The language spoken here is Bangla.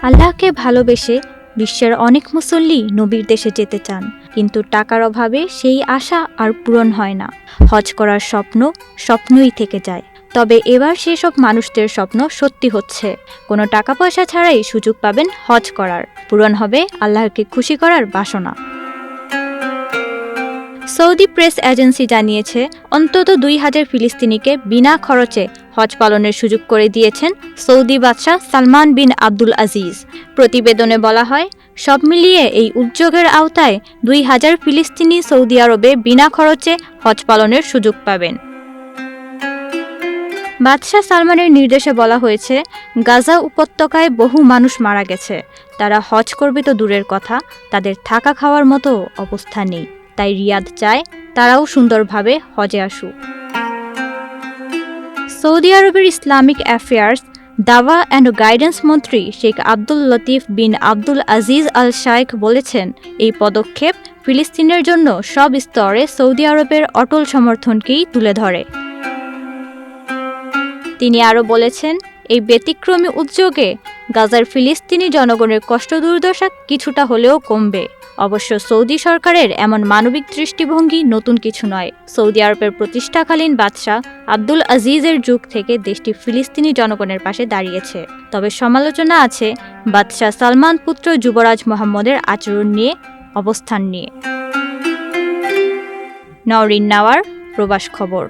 আল্লাহকে ভালোবেসে বিশ্বের অনেক মুসল্লি নবীর দেশে যেতে চান, কিন্তু টাকার অভাবে সেই আশা আর পূরণ হয় না। হজ করার স্বপ্ন স্বপ্নই থেকে যায়। তবে এবার সেসব মানুষদের স্বপ্ন সত্যি হচ্ছে। কোনো টাকা পয়সা ছাড়াই সুযোগ পাবেন হজ করার, পূরণ হবে আল্লাহকে খুশি করার বাসনা। সৌদি প্রেস এজেন্সি জানিয়েছে, অন্তত ২,০০০ ফিলিস্তিনিকে বিনা খরচে হজ পালনের সুযোগ করে দিয়েছেন সৌদি বাদশাহ সালমান বিন আব্দুল আজিজ। প্রতিবেদনে বলা হয়, সব মিলিয়ে এই উদ্যোগের আওতায় ২,০০০ ফিলিস্তিনি সৌদি আরবে বিনা খরচে হজ পালনের সুযোগ পাবেন। বাদশাহ সালমানের নির্দেশে বলা হয়েছে, গাজা উপত্যকায় বহু মানুষ মারা গেছে। তারা হজ করবে তো দূরের কথা, তাদের থাকা খাওয়ার মতো অবস্থা নেই। তাই রিয়াদ চায় তারাও সুন্দরভাবে হজে আসুক। সৌদি আরবের ইসলামিক অ্যাফেয়ার্স, দাওয়া অ্যান্ড গাইডেন্স মন্ত্রী শেখ আব্দুল লতিফ বিন আব্দুল আজিজ আল শাইখ বলেছেন, এই পদক্ষেপ ফিলিস্তিনের জন্য সব স্তরে সৌদি আরবের অটল সমর্থনকেই তুলে ধরে। তিনি আরও বলেছেন, এই ব্যতিক্রমী উদ্যোগে গাজার ফিলিস্তিনি জনগণের কষ্ট দুর্দশা কিছুটা হলেও কমবে। অবশ্য সৌদি সরকারের এমন মানবিক দৃষ্টিভঙ্গি নতুন কিছু নয়। সৌদি আরবের প্রতিষ্ঠাকালীন বাদশাহ আব্দুল আজিজের যুগ থেকে দেশটি ফিলিস্তিনি জনগণের পাশে দাঁড়িয়েছে। তবে সমালোচনা আছে বাদশাহ সালমান পুত্র যুবরাজ মোহাম্মদের আচরণ নিয়ে, অবস্থান নিয়ে। নওরিন নাওয়ার, প্রবাস খবর।